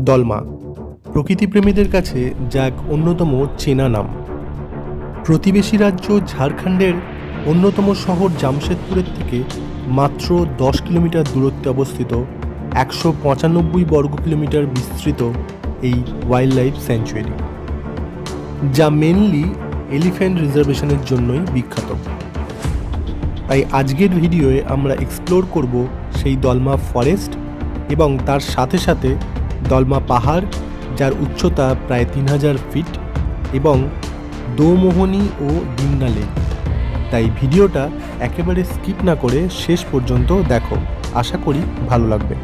দলমা প্রকৃতিপ্রেমীদের কাছে যা এক অন্যতম চেনা নাম। প্রতিবেশী রাজ্য ঝাড়খণ্ডের অন্যতম শহর জামশেদপুরের থেকে মাত্র 10 কিলোমিটার দূরত্বে অবস্থিত 195 বর্গ কিলোমিটার বিস্তৃত এই ওয়াইল্ড লাইফ স্যাংচুয়ারি, যা মেনলি এলিফ্যান্ট রিজার্ভেশনের জন্যই বিখ্যাত। তাই আজকের ভিডিওয়ে আমরা এক্সপ্লোর করব সেই দলমা ফরেস্ট এবং তার সাথে সাথে দলমা পাহাড়, যার উচ্চতা প্রায় 3000 ফিট, এবং দোমোহনি ও ডিমনা লেক। তাই ভিডিওটা একেবারে স্কিপ না করে শেষ পর্যন্ত দেখো, আশা করি ভালো লাগবে।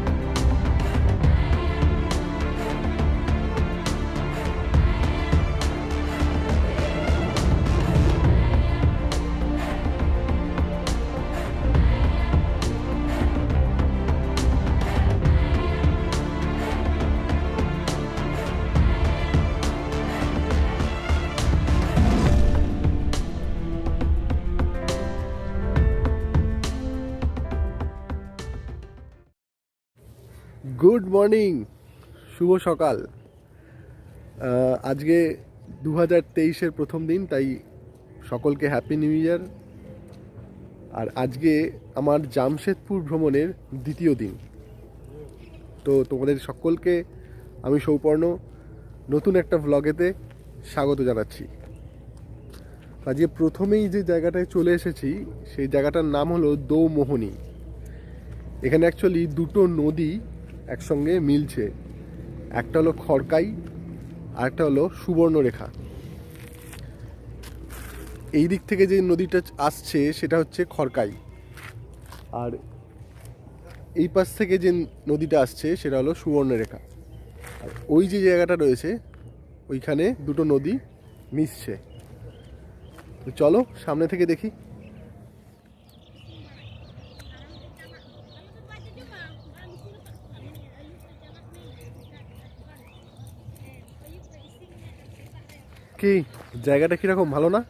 গুড মর্নিং, শুভ সকাল। আজকে 2023-এর প্রথম দিন, তাই সকলকে হ্যাপি নিউ ইয়ার। আর আজকে আমার জামশেদপুর ভ্রমণের দ্বিতীয় দিন। তো তোমাদের সকলকে আমি সৌপর্ণ নতুন একটা ভ্লগেতে স্বাগত জানাচ্ছি। আজকে প্রথমেই যে জায়গাটায় চলে এসেছি সেই জায়গাটার নাম হলো দোমোহনি। এখানে অ্যাকচুয়ালি দুটো নদী একসঙ্গে মিলছে, একটা হলো খড়কাই আর একটা হলো সুবর্ণরেখা। এই দিক থেকে যে নদীটা আসছে সেটা হচ্ছে খড়কাই, আর এই পাশ থেকে যে নদীটা আসছে সেটা হলো সুবর্ণরেখা। আর ওই যে জায়গাটা রয়েছে ওইখানে দুটো নদী মিশছে। তো চলো সামনে থেকে দেখি। কি জায়গাটা কীরকম, ভালো না?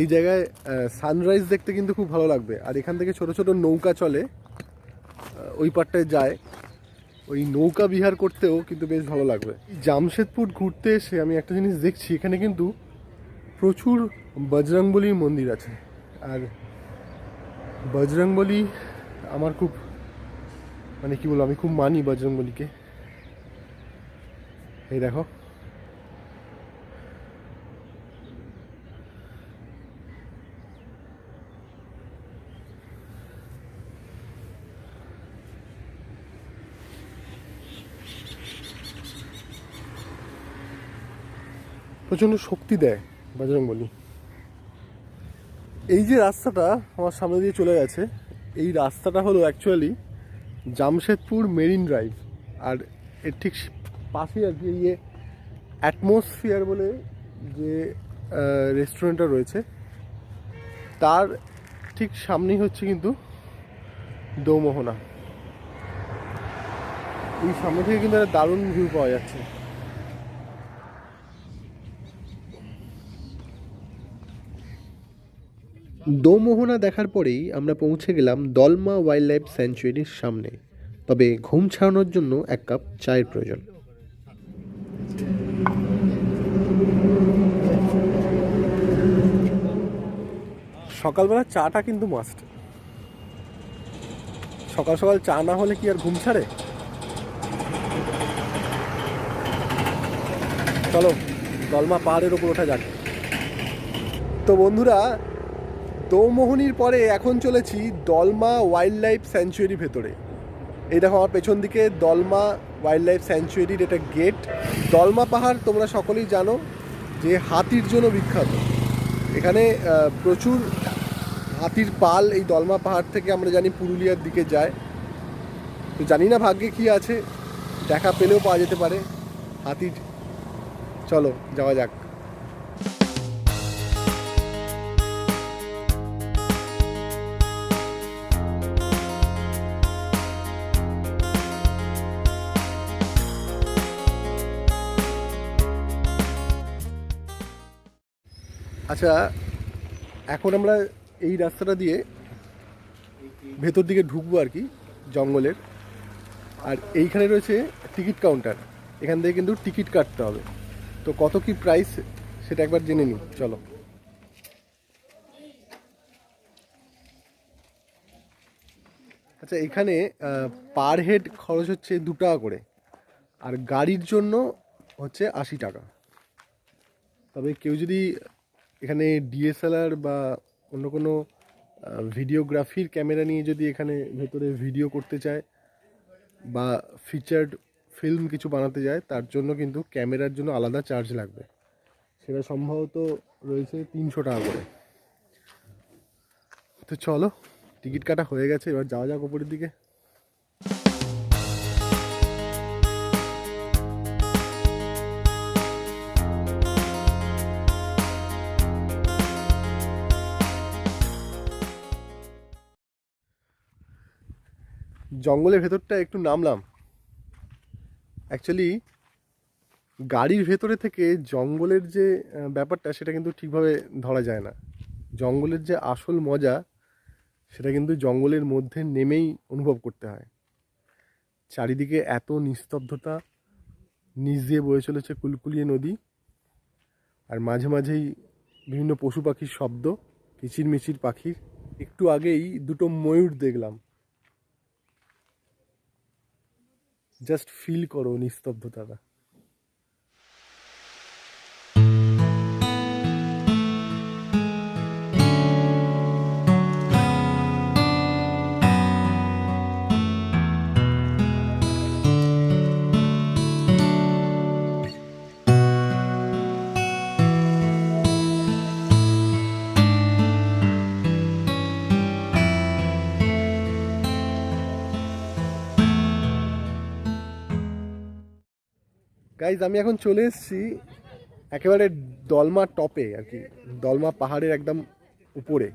এই জায়গায় সানরাইজ দেখতে কিন্তু খুব ভালো লাগবে। আর এখান থেকে ছোট ছোট নৌকা চলে, ওই পারটায় যায়, ওই নৌকা বিহার করতেও কিন্তু বেশ ভালো লাগবে। জামশেদপুর ঘুরতে এসে আমি একটা জিনিস দেখছি, এখানে কিন্তু প্রচুর বজরংবলীর মন্দির আছে। আর বজরংবলী আমার খুব, মানে কি বলবো, আমি খুব মানি বজরংবলীকে। এই দেখো, প্রচণ্ড শক্তি দেয় বজরংবলী। এই যে রাস্তাটা আমার সামনে দিয়ে চলে গেছে, এই রাস্তাটা হলো অ্যাকচুয়ালি জামশেদপুর মেরিন ড্রাইভ। আর এর ঠিক পাশেই আর কি ইয়ে অ্যাটমসফিয়ার বলে যে রেস্টুরেন্টটা রয়েছে, তার ঠিক সামনেই হচ্ছে কিন্তু দোমোহনা। এই সামনে থেকে কিন্তু একটা দারুণ ভিউ পাওয়া যাচ্ছে। দোমোহনা দেখার পরেই আমরা পৌঁছে গেলাম দলমা ওয়াইল্ড লাইফ স্যাংচুয়ারির সামনে। তবে ঘুম ছাড়ানোর জন্য এক কাপ চায়ের প্রয়োজন। সকালবেলা চাটা কিন্তু মাস্ট। সকাল সকাল চা না হলে কি আর ঘুম ছাড়ে? চলো দলমা পাহাড়ের ওপর ওঠা যাক। তো বন্ধুরা, দোমোহনির পরে এখন চলেছি দলমা ওয়াইল্ড লাইফ স্যাংচুয়ারির ভেতরে। এই দেখো আমার পেছন দিকে দলমা ওয়াইল্ড লাইফ স্যাংচুয়ারির এটা গেট। দলমা পাহাড় তোমরা সকলেই জানো যে হাতির জন্য বিখ্যাত। এখানে প্রচুর হাতির পাল এই দলমা পাহাড় থেকে আমরা জানি পুরুলিয়ার দিকে যায়। তো জানি না ভাগ্যে কি আছে, দেখা পেলেও পাওয়া যেতে পারে হাতির। চলো যাওয়া যাক। আচ্ছা, এখন আমরা এই রাস্তাটা দিয়ে ভেতর দিকে ঢুকবো আর কি জঙ্গলের। আর এইখানে রয়েছে টিকিট কাউন্টার, এখান থেকে কিন্তু টিকিট কাটতে হবে। তো কত কি প্রাইস সেটা একবার জেনে নিই, চলো। আচ্ছা, এখানে পার হেড খরচ হচ্ছে 2 টাকা করে, আর গাড়ির জন্য হচ্ছে 80 টাকা। তবে কেউ যদি এখানে ডিএসএলআর বা অন্য কোনো ভিডিওগ্রাফির ক্যামেরা নিয়ে যদি এখানে ভেতরে ভিডিও করতে চায় বা ফিচার্ড ফিল্ম কিছু বানাতে যায়, তার জন্য কিন্তু ক্যামেরার জন্য আলাদা চার্জ লাগবে। সেটা সম্ভবত রয়েছে 300 টাকা করে। তো চলো, টিকিট কাটা হয়ে গেছে, এবার যাওয়া যাক ওপরের দিকে। জঙ্গলের ভেতরটা একটু নামলাম। অ্যাকচুয়ালি গাড়ির ভেতরে থেকে জঙ্গলের যে ব্যাপারটা সেটা কিন্তু ঠিকভাবে ধরা যায় না। জঙ্গলের যে আসল মজা সেটা কিন্তু জঙ্গলের মধ্যে নেমেই অনুভব করতে হয়। চারিদিকে এত নিস্তব্ধতা, নিচ দিয়ে বয়ে চলেছে কুলকুলিয়ে নদী, আর মাঝে মাঝেই বিভিন্ন পশু পাখির শব্দ, কিচিরমিচির পাখির। একটু আগেই 2টো ময়ূর দেখলাম। জাস্ট ফিল করো নিস্তব্ধতাটা। গাইজ, আমি এখন চলে এসেছি একেবারে দলমা টপে আর কি, দলমা পাহাড়ের একদম উপরে।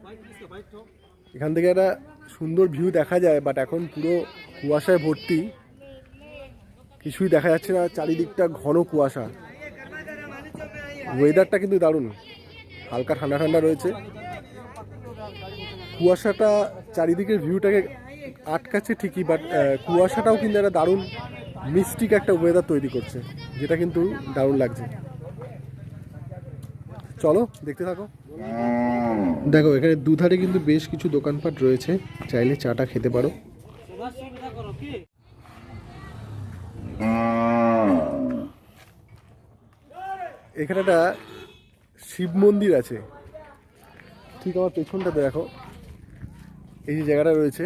এখান থেকে একটা সুন্দর ভিউ দেখা যায়, বাট এখন পুরো কুয়াশায় ভর্তি, কিছুই দেখা যাচ্ছে না, চারিদিকটা ঘন কুয়াশা। ওয়েদারটা কিন্তু দারুণ, হালকা ঠান্ডা ঠান্ডা রয়েছে। কুয়াশাটা চারিদিকের ভিউটাকে আটকাচ্ছে ঠিকই, বাট কুয়াশাটাও কিন্তু একটা দারুণ মিস্টিক একটা ওয়েদার তৈরি করছে, যেটা কিন্তু দারুণ লাগছে। চলো দেখতে থাকো। দেখো, এখানে দুধারে কিন্তু বেশ কিছু দোকানপাট রয়েছে, চাইলে চাটা খেতে পারো। এখানে একটা শিব মন্দির আছে, ঠিক আমার পেছনটা দেখো। এই যে জায়গাটা রয়েছে,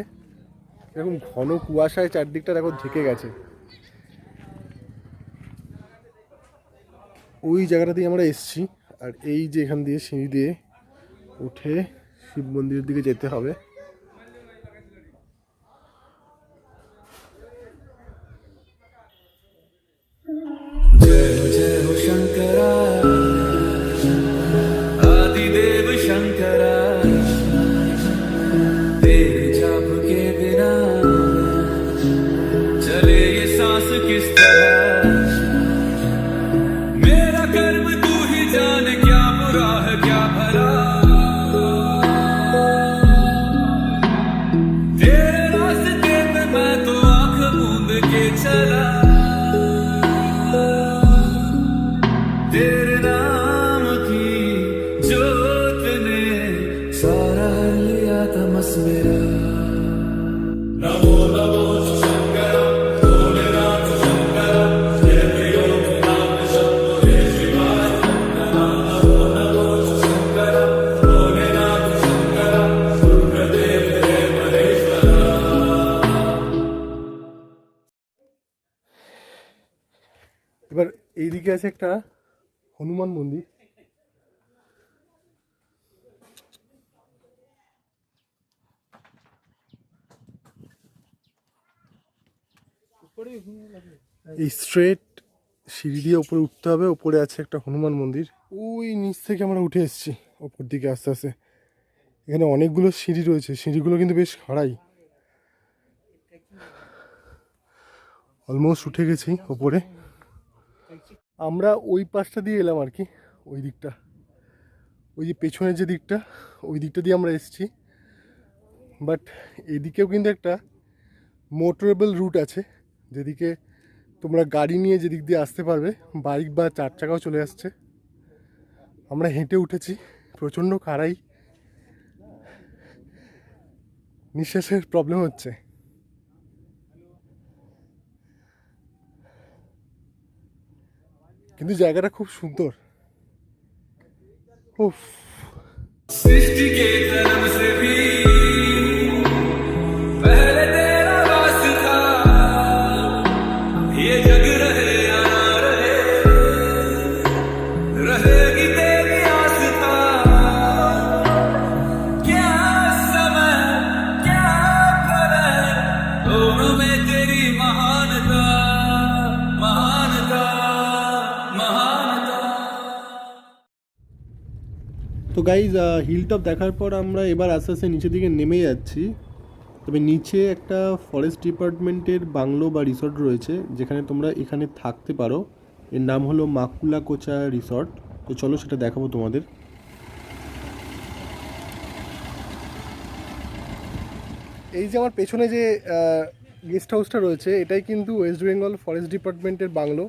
এরকম ঘন কুয়াশায় চারদিকটা দেখো ঢেকে গেছে। ওই জায়গাটা দিয়ে আমরা এসছি, আর এই যে এখান দিয়ে সিঁড়ি দিয়ে উঠে শিব মন্দিরের দিকে যেতে হবে। এবার এইদিকে আছে একটা হনুমান মন্দির। এই স্ট্রেট সিঁড়ি দিয়ে উপরে উঠতে হবে, উপরে আছে একটা হনুমান মন্দির। ওই নিচ থেকে আমরা উঠে এসেছি ওপর দিকে আস্তে আস্তে। এখানে অনেকগুলো সিঁড়ি রয়েছে, সিঁড়িগুলো কিন্তু বেশ খাড়াই। অলমোস্ট উঠে গেছি ওপরে। আমরা ওই পাশটা দিয়ে এলাম আর কি, ওই দিকটা, ওই যে পেছনের যে দিকটা, ওই দিকটা দিয়ে আমরা এসেছি। বাট এদিকেও কিন্তু একটা মোটরেবল রুট আছে, যেদিকে তোমরা গাড়ি নিয়ে যেদিক দিয়ে আসতে পারবে, বাইক বা 4 চাকাও চলে আসছে। আমরা হেঁটে উঠেছি, প্রচণ্ড খাড়াই, নিঃশ্বাসের প্রবলেম হচ্ছে। কিন্তু জায়গাটা খুব সুন্দর। উফ, सृष्टि के धर्म से भी पहले तेरा वास था, ये जग रहे या ना रहे, रहेगी तेरी आस्था। क्या समय क्या प्रलय, दोनों में तेरी महानता, महानता, महानता। তো গাইজ হিল টপ দেখার পর আমরা এবার আস্তে আস্তে নিচের দিকে নেমে যাচ্ছি। তবে নিচে একটা ফরেস্ট ডিপার্টমেন্টের বাংলো বা রিসর্ট রয়েছে, যেখানে তোমরা এখানে থাকতে পারো। এর নাম হলো মাকুলাকোচা রিসর্ট। তো চলো সেটা দেখাবো তোমাদের। এই যে আমার পেছনে যে গেস্ট হাউসটা রয়েছে, এটাই কিন্তু ওয়েস্ট বেঙ্গল ফরেস্ট ডিপার্টমেন্টের বাংলো।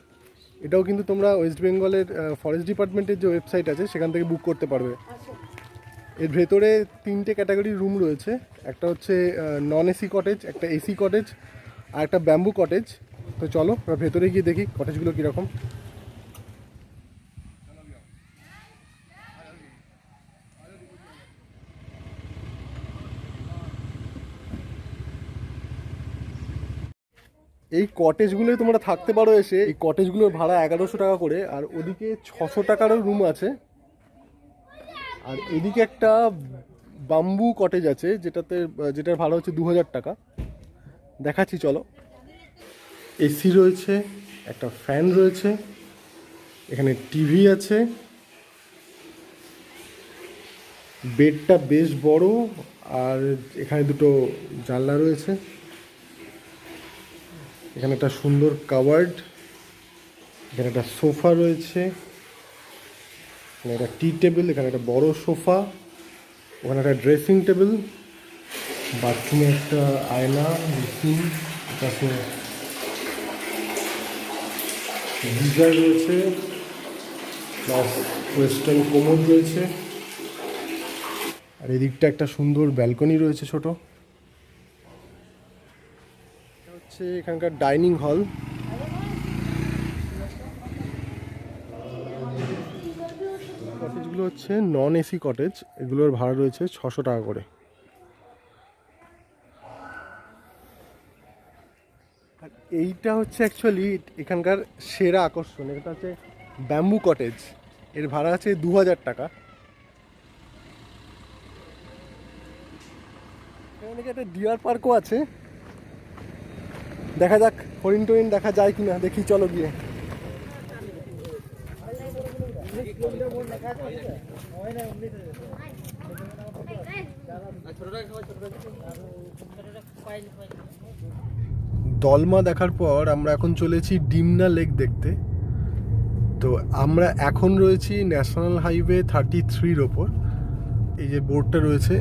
এটাও কিন্তু তোমরা ওয়েস্ট বেঙ্গলের ফরেস্ট ডিপার্টমেন্টের যে ওয়েবসাইট আছে সেখান থেকে বুক করতে পারবে। এর ভেতরে 3টে ক্যাটাগরির রুম রয়েছে। একটা হচ্ছে নন এসি কটেজ, একটা এসি কটেজ, আর একটা ব্যাম্বু কটেজ। তো চলো আমরা ভেতরে গিয়ে দেখি কটেজগুলো কীরকম। এই কটেজগুলোই তোমরা থাকতে পারো এসে। এই কটেজগুলোর ভাড়া 1100 টাকা করে, আর ওদিকে 600 টাকারও রুম আছে। আর এদিকে একটা বাম্বু কটেজ আছে, যেটার ভাড়া হচ্ছে 2000 টাকা। দেখাচ্ছি চলো। এসি রয়েছে, একটা ফ্যান রয়েছে, এখানে টিভি আছে, বেডটা বেশ বড়, আর এখানে দুটো জানলা রয়েছে। এখানে একটা সুন্দর কাভার্ড, এখানে একটা সোফা রয়েছে, এখানে একটা টি টেবিল, এখানে একটা বড় সোফা, ওখানে একটা ড্রেসিং টেবিল, বাথরুমে একটা আয়না, বেসিন, তারপরে গিজার রয়েছে, প্লাস ওয়েস্টার্ন কোমোড রয়েছে। আর এদিকটা একটা সুন্দর ব্যালকনি রয়েছে ছোট। হচ্ছে এখানকার ডাইনিং হল। কটেজগুলো হচ্ছে নন এসি কটেজ, এগুলোর ভাড়া রয়েছে 600 টাকা করে। আর এইটা হচ্ছে অ্যাকচুয়ালি এখানকার সেরা আকর্ষণ। এটা হচ্ছে ব্যাম্বু কটেজ, এর ভাড়া আছে 2000 টাকা। এখানে একটা ডিয়ার পার্কও আছে, দেখা যাক হরিণ টরিণ দেখা যায় কিনা, দেখি চলো গিয়ে। দলমা দেখার পর আমরা এখন চলেছি ডিমনা লেক দেখতে। তো আমরা এখন রয়েছি ন্যাশনাল হাইওয়ে 33-র ওপর। এই যে বোর্ডটা রয়েছে,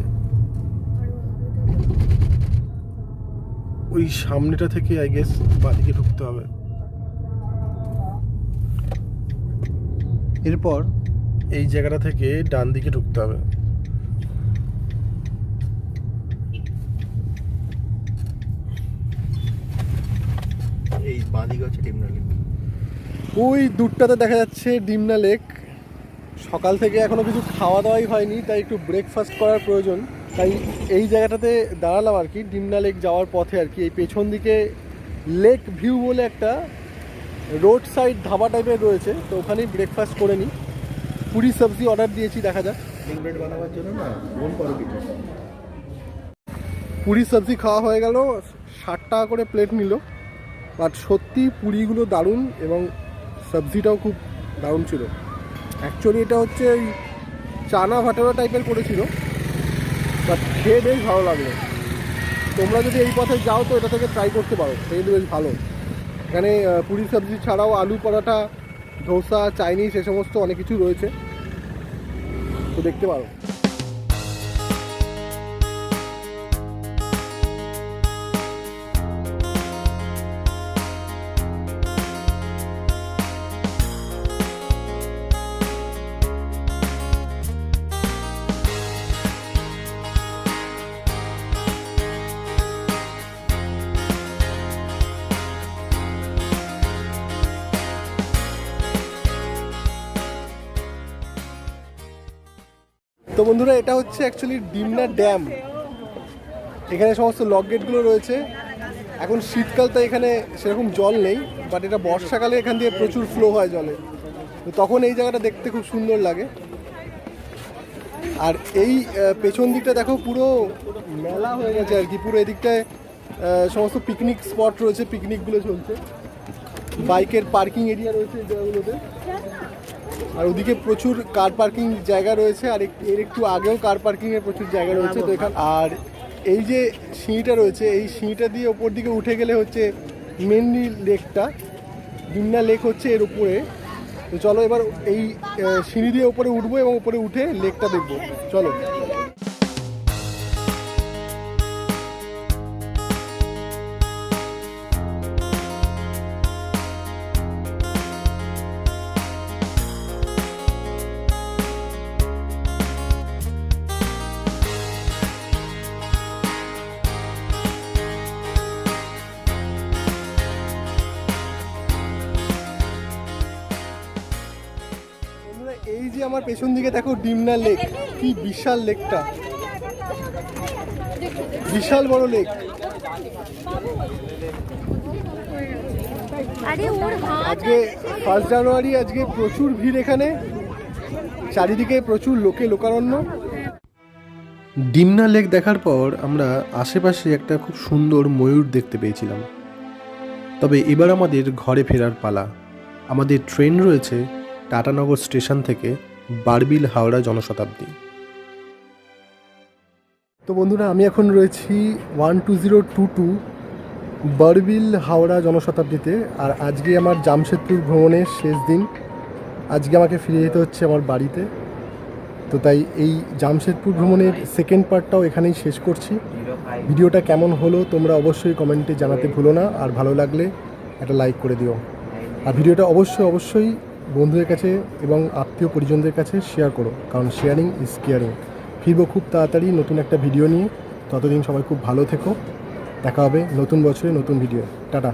ওই সামনেটা থেকে আই গেস বাদিকে ঢুকতে হবে। এরপর এই জায়গাটা থেকে ডান দিকে ঢুকতে হবে। এই বাঁদিকে হচ্ছে ডিমনা লেক। ওই দূরটাতে দেখা যাচ্ছে ডিমনা লেক। সকাল থেকে এখনো কিছু খাওয়া দাওয়াই হয়নি, তাই একটু ব্রেকফাস্ট করার প্রয়োজন। তাই এই জায়গাটাতে দাঁড়ালাম আর কি, ডিমনা লেক যাওয়ার পথে আর কি। এই পেছন দিকে লেক ভিউ বলে একটা রোড সাইড ধাবা টাইপের রয়েছে, তো ওখানেই ব্রেকফাস্ট করে নিই। পুরি সবজি অর্ডার দিয়েছি, দেখা যাক। ডিম ব্রেড বানাবার জন্য না বোন করো পিঠে। পুরি সবজি খাওয়া হয়ে গেল, 60 টাকা করে প্লেট নিল। বাট সত্যি পুরিগুলো দারুণ, এবং সবজিটাও খুব দারুণ ছিল। অ্যাকচুয়ালি এটা হচ্ছে ওই চানা ভাটারা টাইপের করেছিল, বাট খেয়ে বেশ ভালো লাগলো। তোমরা যদি এই পথে যাও তো এটা থেকে ট্রাই করতে পারো, খেয়ে বেশ ভালো। এখানে পুরি সবজি ছাড়াও আলু পরোটা, ধোসা, চাইনিজ, এ সমস্ত অনেক কিছু রয়েছে, তো দেখতে পারো। তো বন্ধুরা, এটা হচ্ছে অ্যাকচুয়ালি ডিমনা ড্যাম। এখানে সমস্ত লক গেটগুলো রয়েছে। এখন শীতকাল, তাই এখানে সেরকম জল নেই, বাট এটা বর্ষাকালে এখান দিয়ে প্রচুর ফ্লো হয় জলে, তো তখন এই জায়গাটা দেখতে খুব সুন্দর লাগে। আর এই পেছন দিকটা দেখো, পুরো মেলা হয়ে গেছে আর কি। পুরো এদিকটায় সমস্ত পিকনিক স্পট রয়েছে, পিকনিকগুলো চলছে, বাইকের পার্কিং এরিয়া রয়েছে এই জায়গাগুলোতে। আর ওদিকে প্রচুর কার পার্কিং জায়গা রয়েছে, আর এর একটু আগেও কার পার্কিংয়ের প্রচুর জায়গা রয়েছে। তো এখানে আর এই যে সিঁড়িটা রয়েছে, এই সিঁড়িটা দিয়ে ওপর দিকে উঠে গেলে হচ্ছে মেনলি লেকটা, ডিমনা লেক হচ্ছে এর উপরে। তো চলো এবার এই সিঁড়ি দিয়ে ওপরে উঠবো এবং ওপরে উঠে লেকটা দেখবো, চলো। এই যে আমার পেছন দিকে দেখো ডিমনা লেক, কি বিশাল লেকটা, বিশাল বড় লেক। আজকে 1 জানুয়ারি, আজকে প্রচুর ভিড় এখানে, চারিদিকে প্রচুর লোকারণ্য। ডিমনা লেক দেখার পর আমরা আশেপাশে একটা খুব সুন্দর ময়ূর দেখতে পেয়েছিলাম। তবে এবার আমাদের ঘরে ফেরার পালা। আমাদের ট্রেন রয়েছে টাটানগর স্টেশন থেকে বারবিল হাওড়া জনশতাব্দী। তো বন্ধুরা, আমি এখন রয়েছি 12022 বারবিল হাওড়া জনশতাব্দীতে। আর আজকে আমার জামশেদপুর ভ্রমণের শেষ দিন। আজকে আমাকে ফিরে যেতে হচ্ছে আমার বাড়িতে। তো তাই এই জামশেদপুর ভ্রমণের সেকেন্ড পার্টটাও এখানেই শেষ করছি। ভিডিওটা কেমন হলো তোমরা অবশ্যই কমেন্টে জানাতে ভুলো না, আর ভালো লাগলে একটা লাইক করে দিও। আর ভিডিওটা অবশ্যই বন্ধুদের কাছে এবং আত্মীয় পরিজনদের কাছে শেয়ার করো, কারণ শেয়ারিং ইজ কেয়ারিং। ফিরবো খুব তাড়াতাড়ি নতুন একটা ভিডিও নিয়ে। ততদিন সবাই খুব ভালো থেকো। দেখা হবে নতুন বছরে নতুন ভিডিও। টাটা।